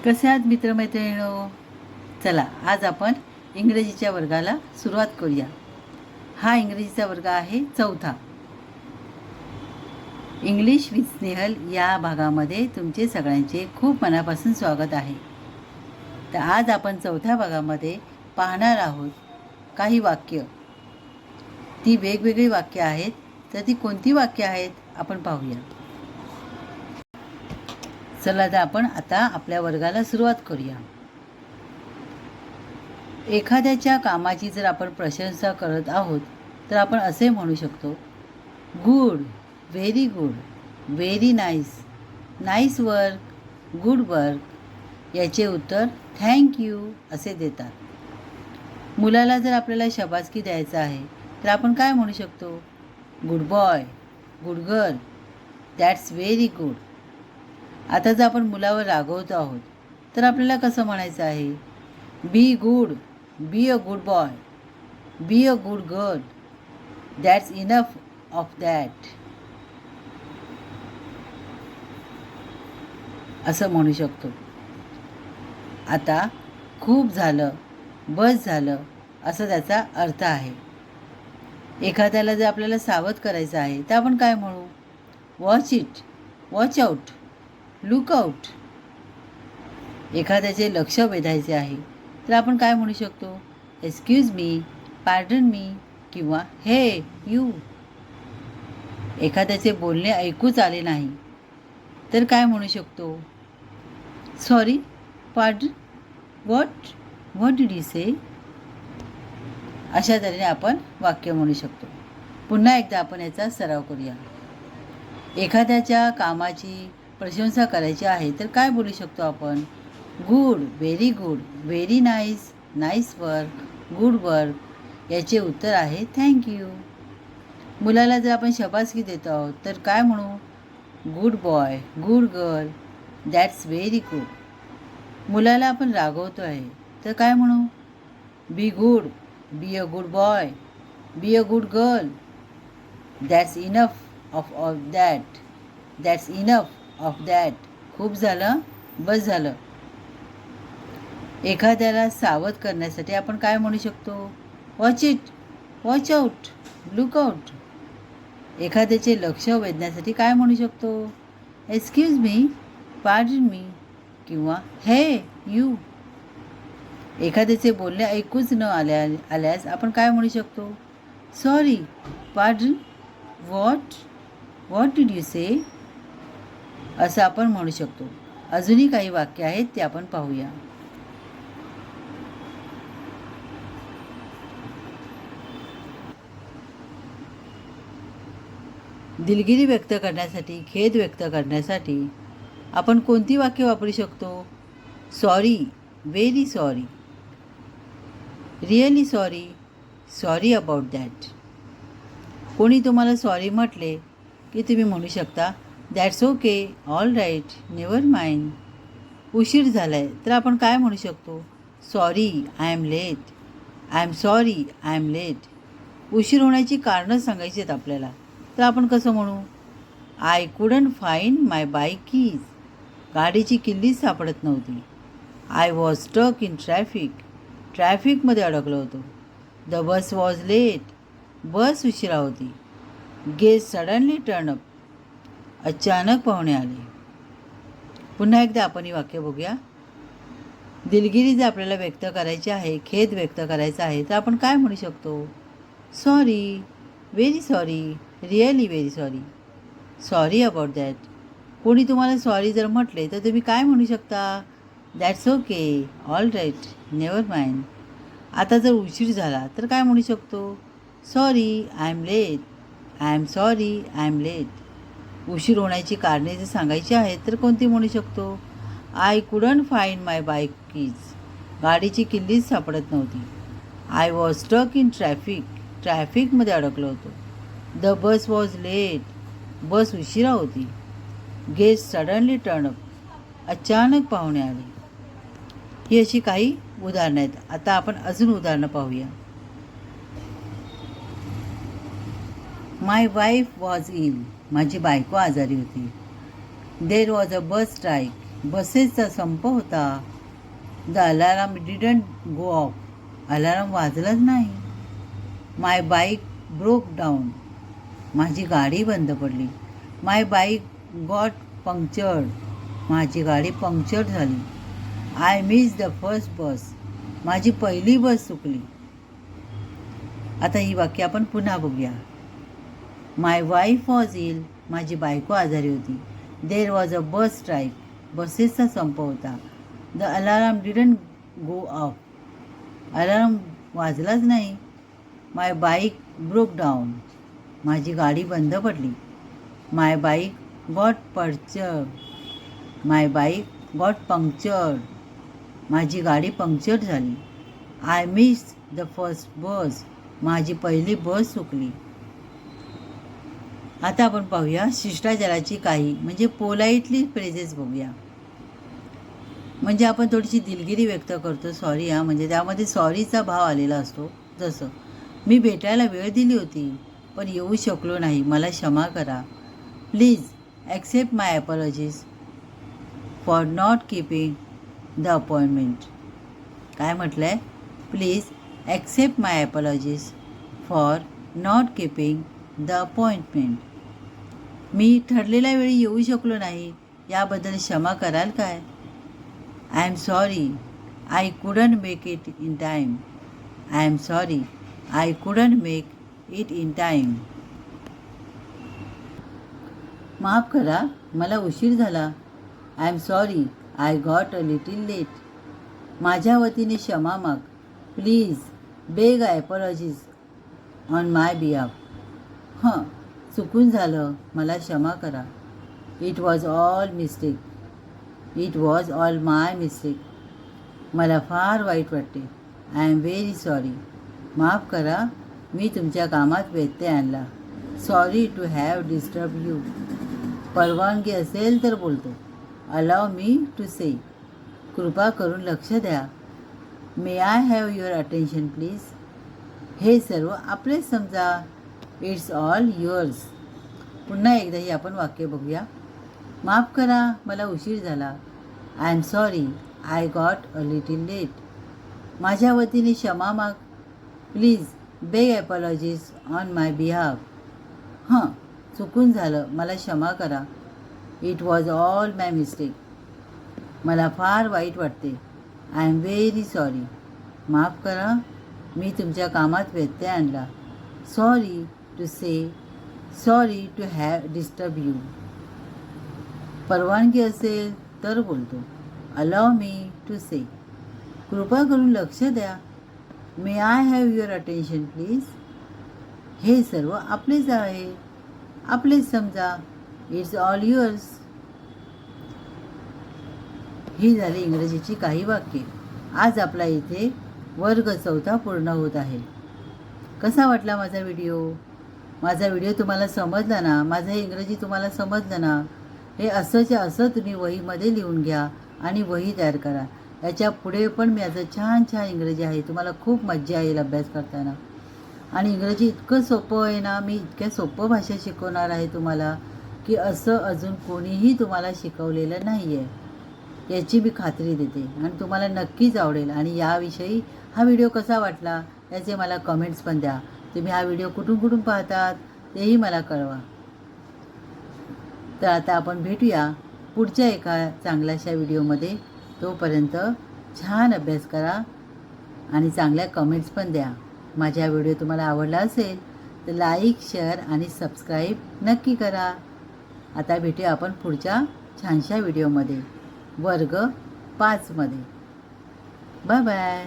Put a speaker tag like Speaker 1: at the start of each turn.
Speaker 1: कसे आहात मित्रमैत्रिणींनो? चला आज आपण इंग्रजीच्या वर्गाला सुरुवात करूया. हा इंग्रजीचा वर्ग आहे 4था. इंग्लिश विथ स्नेहल या भागामध्ये तुमचे सगळ्यांचे खूप मनापासून स्वागत आहे. तर आज आपण 4थ्या भागामध्ये पाहणार आहोत काही वाक्य. ती वेगवेगळी वाक्य आहेत. तर ती कोणती वाक्य आहेत आपण पाहूया. चला तर आपण आता आपल्या वर्गाला सुरुवात करूया. एखाद्याच्या कामाची जर आपण प्रशंसा करत आहोत तर आपण असे म्हणू शकतो, good, very good, very nice, nice work, good work. याचे उत्तर थँक्यू असे देतात. मुलाला जर आपल्याला शाबासकी द्यायचं आहे तर आपण काय म्हणू शकतो, good boy, good girl, that's very good. आता जर आपण मुलावर रागवतो आहोत तर आपल्याला कसं म्हणायचं आहे, be good, be a good boy, be a good girl, that's enough of that असं म्हणू शकतो. आता खूप झालं, बस झालं असं त्याचा अर्थ आहे. एखाद्याला जर आपल्याला सावध करायचं आहे तर आपण काय म्हणू, watch it, watch out, look out. एखाद्याचे लक्ष वेधायचे आहे तर आपण काय म्हणू शकतो, एक्सक्यूज मी, पार्डन मी किंवा हे यू. एखाद्याचे बोलणे ऐकूच आले नाही तर काय म्हणू शकतो, sorry, pardon, what did you say. अशा तऱ्हेने आपण वाक्य म्हणू शकतो. पुन्हा एकदा आपण याचा सराव करूया. एखाद्याच्या कामाची प्रशंसा करायची आहे तर काय बोलू शकतो आपण, good, very good, very nice, nice work, good work. याचे उत्तर आहे थँक्यू. मुलाला जर आपण शाबासकी देतो आहोत तर काय म्हणू, good boy, good girl, that's very good. मुलाला आपण रागवतो आहे तर काय म्हणू, be good, be a good boy, be a good girl, that's enough of that, that's enough of that. खूप झालं, बस झालं. एखाद्याला सावध करण्यासाठी आपण काय म्हणू शकतो, watch it, watch out, look out. एखाद्याचे लक्ष वेधण्यासाठी काय म्हणू शकतो, एक्सक्यूज मी, पार्डन मी किंवा हे यू. एखाद्याचे बोलणे ऐकूच न आल्यास आपण काय म्हणू शकतो, sorry, pardon, what did you say असं आपण म्हणू शकतो. अजूनही काही वाक्य आहेत ते आपण पाहूया. दिलगिरी व्यक्त करण्यासाठी, खेद व्यक्त करण्यासाठी आपण कोणती वाक्य वापरू शकतो, sorry, very sorry, really sorry, sorry about that. कोणी तुम्हाला सॉरी म्हटले की तुम्ही म्हणू शकता, that's okay, all right, never mind. उशीर झाला आहे तर आपण काय म्हणू शकतो, sorry, I am late, I am sorry, I am late. उशीर होण्याची कारणं सांगायची आहेत आपल्याला तर आपण कसं म्हणू, I couldn't find my bike keys, गाडीची किल्लीच सापडत नव्हती. I was stuck in traffic, ट्रॅफिकमध्ये अडकलो होतो. The bus was late, bus उशिरा होती. गेस्ट सडनली टर्न अप, अचानक पाहुणे आले. पुन्हा एकदा आपण ही वाक्य बघूया. दिलगिरी जर आपल्याला व्यक्त करायची आहे, खेद व्यक्त करायचा आहे तर आपण काय म्हणू शकतो, sorry, very sorry, really very sorry, sorry about that. कोणी तुम्हाला सॉरी जर म्हटले तर तुम्ही काय म्हणू शकता, that's okay, all right, never mind. आता जर उशीर झाला तर काय म्हणू शकतो, sorry, I am late, I am sorry, I am late. उशीर होण्याची कारणे जर सांगायची आहेत तर कोणती म्हणू शकतो, I couldn't find my bike keys, गाडीची किल्लीच सापडत नव्हती. I was stuck in traffic, ट्रॅफिकमध्ये अडकलो होतो. The bus was late, bus उशिरा होती. गेस्ट सडनली टर्न अप, अचानक पाहुणे आले. ही अशी काही उदाहरणं आहेत. आता आपण अजून उदाहरणं पाहूया. माय वाईफ वॉज इल, माझी बायको आजारी होती. There was a bus strike, बसेसचा संप होता. The alarm didn't go off. Alarm वाजलाच नाही. My bike broke down. माझी गाडी बंद पडली. My bike got punctured. माझी गाडी पंक्चर झाली. I miss the first bus. माझी पहिली बस चुकली. आता ही वाक्य आपण पुन्हा बघूया. My wife was ill. माझी बायको आजारी होती. There was a bus strike. बसेसचा संप होता. The alarm didn't go off. Alarm वाजलाच नाही. My bike broke down. माझी गाडी बंद पडली. My bike got punctured. My bike got punctured. माझी गाडी पंक्चर झाली. I miss the first bus. माझी पहिली बस चुकली. आता आपण पाहूया शिष्टाचाराची काही म्हणजे पोलाइटली फ्रेजेस बघूया. म्हणजे आपण थोडीशी दिलगिरी व्यक्त करतो. सॉरी म्हणजे त्यामध्ये सॉरीचा भाव आलेला असतो. जसं मी भेटायला वेळ दिली होती पण येऊ शकलो नाही, मला क्षमा करा. Please accept my apologies for not keeping the appointment. काय म्हटलं आहे? Please accept my apologies for not keeping the appointment. मी ठरलेल्या वेळी येऊ शकलो नाही याबद्दल क्षमा कराल काय? I am sorry I couldn't make it in time. I am sorry I couldn't make it in time. माफ करा मला उशीर झाला. I am sorry I got a little late. माझ्या वतीने क्षमा माग. Please beg apologies on my behalf. चुकून झालं, मला क्षमा करा. It was all mistake. It was all my mistake. मला फार वाईट वाटते. I am very sorry. माफ करा मी तुमच्या कामात व्यत्यय आणला. Sorry to have disturb you. परवानगी असेल तर बोलतो. Allow me to say. कृपा करून लक्ष द्या. May I have your attention please. हे सर्व आपलेच समजा. It's all yours. पुन्हा एकदाही आपण वाक्य बघूया. माफ करा मला उशीर झाला. I am sorry I got a little late. माझ्या वतीने क्षमा माग. Please beg apologies on my behalf. चुकून झालं, मला क्षमा करा. It was all my mistake. मला फार वाईट वाटते. I am very sorry. माफ करा मी तुमच्या कामात व्यत्यय आणला. Sorry to say. Sorry to have disturb you. परवानगी असेल तर बोलतो. Allow me to say. कृपा करून लक्ष द्या. May I have your attention please. हे सर्व आपलेच आहे. आपलेच समजा. It's all yours. ही झाली इंग्रजीची काही वाक्ये. आज आपला इथे वर्ग 4 पूर्ण होत आहे. कसा वाटला माझा व्हिडिओ? माझा व्हिडिओ तुम्हाला समजला ना? माझं हे इंग्रजी तुम्हाला समजलं ना? हे असंच्या असं तुम्ही वहीमध्ये लिहून घ्या आणि वही तयार करा. याच्या पुढे पण माझं छान छान इंग्रजी आहे. तुम्हाला खूप मज्जा येईल अभ्यास करताना. आणि इंग्रजी इतकं सोपं आहे ना, मी इतक्या सोपं भाषा शिकवणार आहे तुम्हाला की असं अजून कोणीही तुम्हाला शिकवलेलं नाही आहे, याची मी खात्री देते. आणि तुम्हाला नक्कीच आवडेल. आणि याविषयी हा व्हिडिओ कसा वाटला याचे मला कमेंट्स पण द्या. तुम्ही हा व्हिडिओ कुठून पाहतात तेही मला कळवा. तर आता आपण भेटूया पुढच्या एका चांगल्याशा व्हिडिओमध्ये. तोपर्यंत छान अभ्यास करा आणि चांगल्या कमेंट्स पण द्या. माझा व्हिडिओ तुम्हाला आवडला असेल तर लाईक, शेअर आणि सबस्क्राईब नक्की करा. आता भेटूया आपण पुढच्या छानशा व्हिडिओमध्ये वर्ग 5 मध्ये. Bye bye.